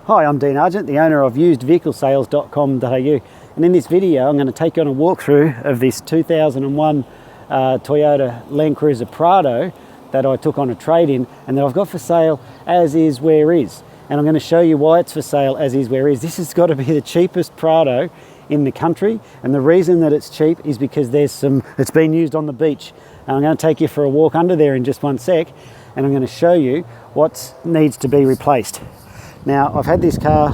Hi, I'm Dean Argent, the owner of usedvehiclesales.com.au, and in this video I'm going to take you on a walkthrough of this 2001 Toyota Land Cruiser Prado that I took on a trade-in and that I've got for sale as is where is. And I'm going to show you why it's for sale as is where is. This has got to be the cheapest Prado in the country, and the reason that it's cheap is because it's been used on the beach. And I'm going to take you for a walk under there in just one sec, and I'm going to show you what needs to be replaced. Now, I've had this car,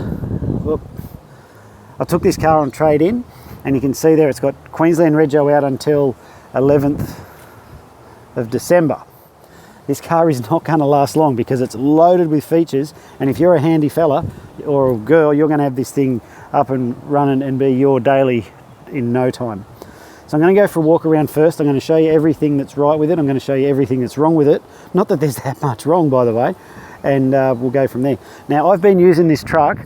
I took this car on trade-in, and you can see there it's got Queensland Rego out until 11th of December. This car is not going to last long because it's loaded with features, and if you're a handy fella or a girl, you're going to have this thing up and running and be your daily in no time. So I'm going to go for a walk around first. I'm going to show you everything that's right with it. I'm going to show you everything that's wrong with it. Not that there's that much wrong, by the way. And we'll go from there. Now, I've been using this truck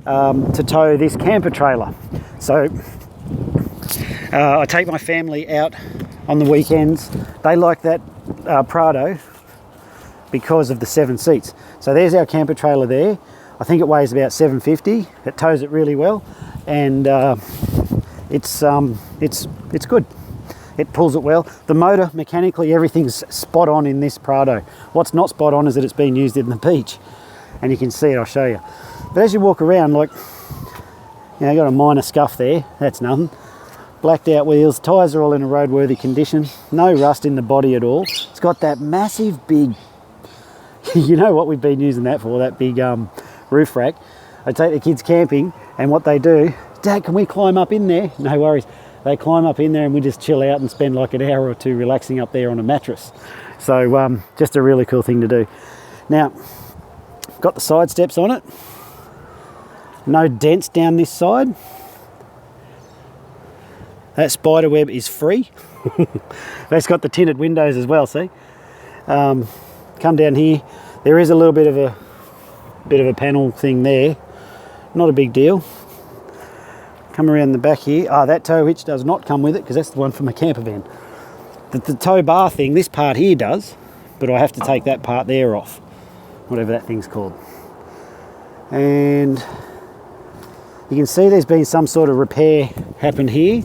to tow this camper trailer. So I take my family out on the weekends. They like that Prado because of the 7 seats. So there's our camper trailer there. I think it weighs about 750. It tows it really well, and it's good. It pulls it well. The motor, mechanically, everything's spot on in this Prado. What's not spot on is that it's been used in the beach. And you can see it, I'll show you. But as you walk around, like, you know, got a minor scuff there, that's nothing. Blacked out wheels, tyres are all in a roadworthy condition. No rust in the body at all. It's got that massive big, you know what we've been using that for, that big roof rack. I take the kids camping, and what they do, Dad, can we climb up in there? No worries. They climb up in there and we just chill out and spend like an hour or two relaxing up there on a mattress. So just a really cool thing to do. Now, got the side steps on it. No dents down this side. That spider web is free. That's got the tinted windows as well, see? Come down here. There is a little bit of a panel thing there. Not a big deal. Come around the back here. That tow hitch does not come with it because that's the one for my camper van. The tow bar thing, this part here does, but I have to take that part there off, whatever that thing's called. And you can see there's been some sort of repair happened here.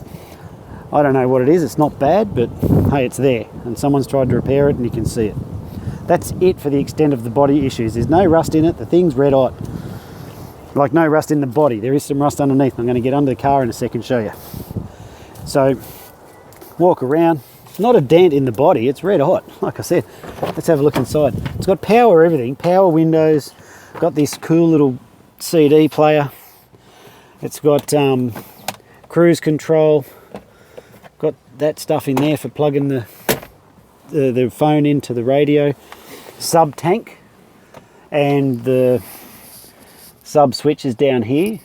I don't know what it is. It's not bad, but hey, it's there. And someone's tried to repair it and you can see it. That's it for the extent of the body issues. There's no rust in it. The thing's red hot. Like no rust in the body. There is some rust underneath. I'm going to get under the car in a second and show you. So walk around. Not a dent in the body. It's red hot. Like I said, let's have a look inside. It's got power everything. Power windows. Got this cool little CD player. It's got cruise control. Got that stuff in there for plugging the phone into the radio. Sub tank. And the sub switches down here.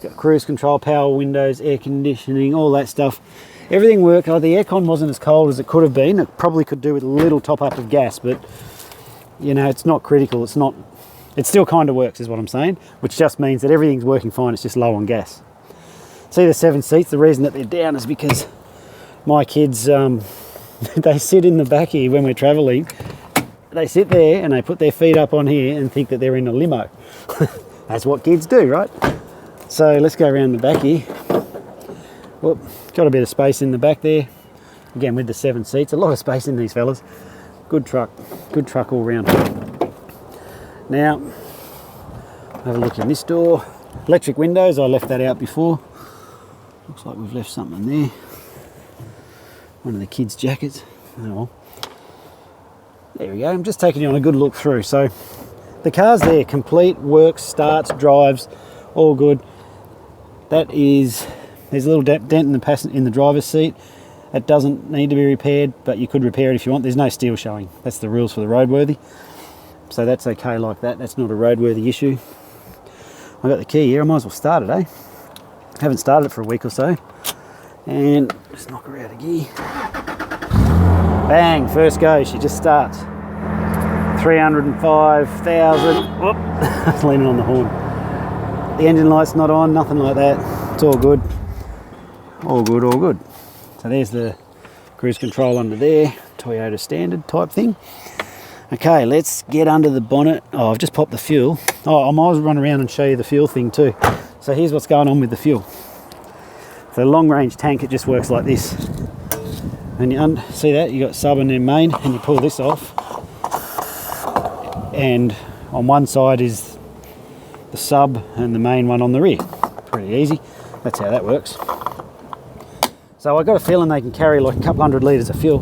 Got cruise control, power windows, air conditioning, all that stuff. Everything worked. The aircon wasn't as cold as it could have been. It probably could do with a little top up of gas, but you know, it's not critical. It still kind of works is what I'm saying, which just means that everything's working fine. It's just low on gas. See the 7 seats, the reason that they're down is because my kids, they sit in the back here when we're traveling. They sit there and they put their feet up on here and think that they're in a limo. That's what kids do, right? So let's go around the back here. Well, got a bit of space in the back there. Again, with the 7 seats, a lot of space in these fellas. Good truck all round. Now, have a look in this door. Electric windows, I left that out before. Looks like we've left something there. One of the kids' jackets. Oh well. There we go. I'm just taking you on a good look through. So the car's there, complete, works, starts, drives, all good. There's a little dent in the driver's seat. It doesn't need to be repaired, but you could repair it if you want. There's no steel showing. That's the rules for the roadworthy. So that's okay like that. That's not a roadworthy issue. I got the key here. I might as well start it, eh? Haven't started it for a week or so. And just knock her out of gear. Bang, first go, she just starts. 305,000. Whoop, I was leaning on the horn. The engine light's not on, nothing like that. It's all good. All good, all good. So there's the cruise control under there, Toyota standard type thing. Okay, let's get under the bonnet. Oh, I've just popped the fuel. Oh, I might as well run around and show you the fuel thing too. So here's what's going on with the fuel. The long range tank, it just works like this. And you see that? You got sub and then main, and you pull this off. And on one side is the sub and the main one on the rear. Pretty easy. That's how that works. So I got a feeling they can carry like a couple hundred litres of fuel.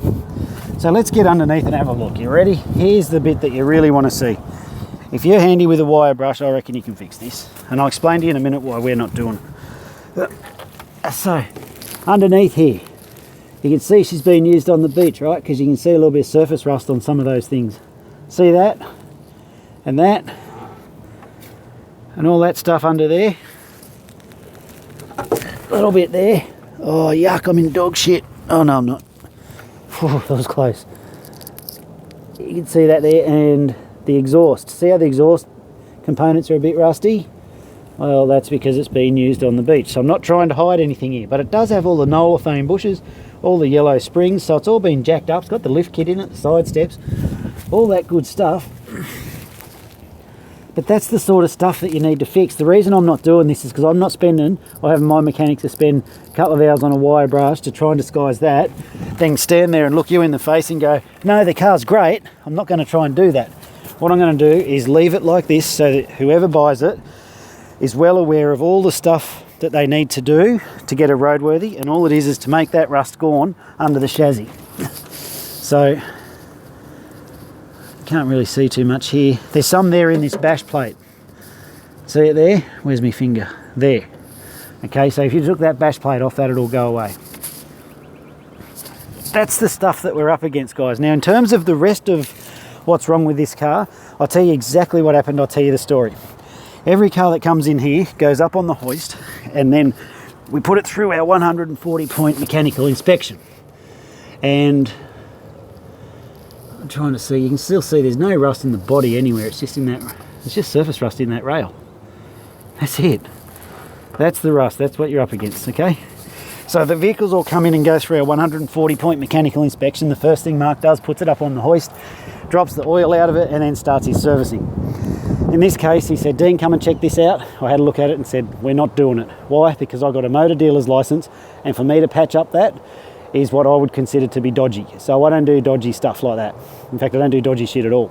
So let's get underneath and have a look. You ready? Here's the bit that you really want to see. If you're handy with a wire brush, I reckon you can fix this. And I'll explain to you in a minute why we're not doing it. So, underneath here, you can see she's been used on the beach, right? Because you can see a little bit of surface rust on some of those things. See that? And that? And all that stuff under there. A little bit there. Oh, yuck, I'm in dog shit. Oh, no, I'm not. Whew, that was close. You can see that there, and the exhaust. See how the exhaust components are a bit rusty? Well, that's because it's been used on the beach. So I'm not trying to hide anything here, but it does have all the nolophane bushes, all the yellow springs, so it's all been jacked up. It's got the lift kit in it, the side steps, all that good stuff. But that's the sort of stuff that you need to fix. The reason I'm not doing this is because I'm not spending, I have my mechanic to spend a couple of hours on a wire brush to try and disguise that, then stand there and look you in the face and go, no, the car's great. I'm not going to try and do that. What I'm going to do is leave it like this so that whoever buys it is well aware of all the stuff that they need to do to get it roadworthy, and all it is to make that rust gone under the chassis. So can't really see too much here. There's some there in this bash plate. See it there? Where's my finger? There. Okay, so if you took that bash plate off, that'll all go away. That's the stuff that we're up against, guys. Now, in terms of the rest of what's wrong with this car, I'll tell you exactly what happened. I'll tell you the story. Every car that comes in here goes up on the hoist, and then we put it through our 140-point mechanical inspection. And I'm trying to see, you can still see there's no rust in the body anywhere. It's just in that, it's just surface rust in that rail. That's it. That's the rust. That's what you're up against, okay? So the vehicles all come in and go through our 140-point mechanical inspection. The first thing Mark does, puts it up on the hoist, drops the oil out of it, and then starts his servicing. In this case, he said, Dean, come and check this out. I had a look at it and said, we're not doing it. Why? Because I've got a motor dealer's license, and for me to patch up that is what I would consider to be dodgy. So I don't do dodgy stuff like that. In fact, I don't do dodgy shit at all.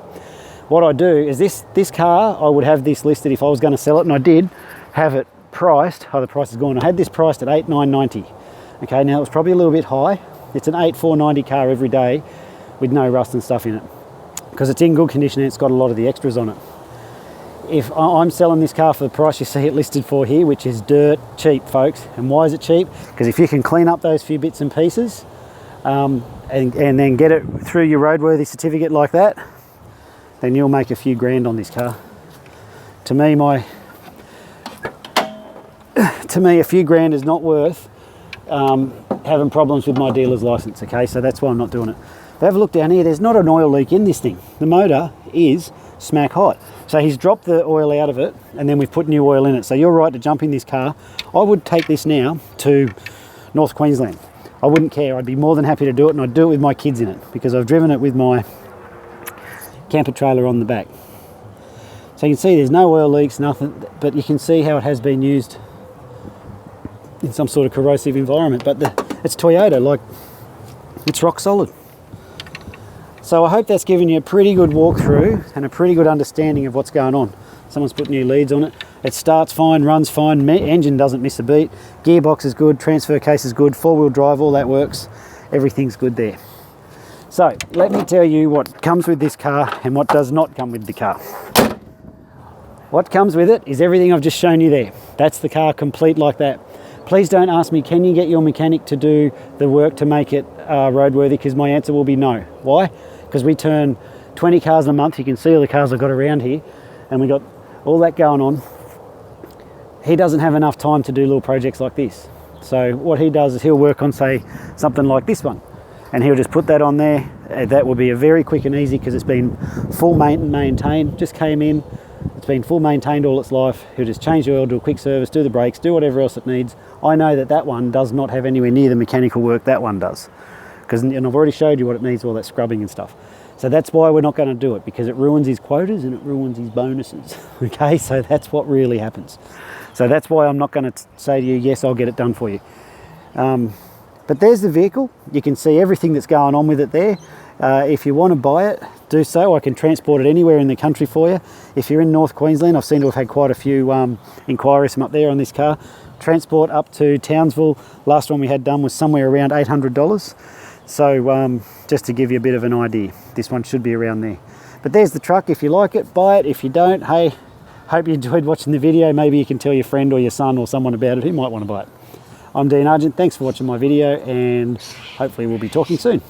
What I do is this car, I would have this listed if I was going to sell it, and I did have it priced. Oh, the price is gone. I had this priced at $8,990. Okay, now it's probably a little bit high. It's an $8,490 car every day with no rust and stuff in it, because it's in good condition and it's got a lot of the extras on it. If I'm selling this car for the price you see it listed for here, which is dirt cheap, folks. And why is it cheap? Because if you can clean up those few bits and pieces and then get it through your roadworthy certificate like that, then you'll make a few grand on this car. To me, a few grand is not worth having problems with my dealer's license, okay? So that's why I'm not doing it. But have a look down here. There's not an oil leak in this thing. The motor is smack hot. So he's dropped the oil out of it, and then we've put new oil in it. So you're right to jump in this car. I would take this now to North Queensland. I wouldn't care. I'd be more than happy to do it, and I'd do it with my kids in it, because I've driven it with my camper trailer on the back. So you can see there's no oil leaks, nothing, but you can see how it has been used in some sort of corrosive environment. But it's Toyota, like, it's rock solid. So I hope that's given you a pretty good walkthrough and a pretty good understanding of what's going on. Someone's put new leads on it. It starts fine, runs fine, engine doesn't miss a beat, gearbox is good, transfer case is good, four-wheel drive, all that works. Everything's good there. So let me tell you what comes with this car and what does not come with the car. What comes with it is everything I've just shown you there. That's the car complete like that. Please don't ask me, can you get your mechanic to do the work to make it roadworthy? Because my answer will be no. Why? Because we turn 20 cars a month. You can see all the cars I've got around here, and we got all that going on. He doesn't have enough time to do little projects like this. So what he does is he'll work on, say, something like this one, and he'll just put that on there. That will be a very quick and easy, because it's been full maintained, just came in, it's been full maintained all its life. He'll just change the oil, do a quick service, do the brakes, do whatever else it needs. I know that that one does not have anywhere near the mechanical work that one does, and I've already showed you what it needs, all that scrubbing and stuff. So that's why we're not going to do it, because it ruins his quotas and it ruins his bonuses. Okay, so that's what really happens. So that's why I'm not going to say to you, yes, I'll get it done for you. But there's the vehicle. You can see everything that's going on with it there. If you want to buy it, do so. I can transport it anywhere in the country for you. If you're in North Queensland, I've seen to have had quite a few inquiries from up there on this car. Transport up to Townsville, last one we had done was somewhere around $800. So just to give you a bit of an idea, this one should be around there. But there's the truck. If you like it, buy it. If you don't, hey, hope you enjoyed watching the video. Maybe you can tell your friend or your son or someone about it who might want to buy it. I'm Dean Argent. Thanks for watching my video, and hopefully we'll be talking soon.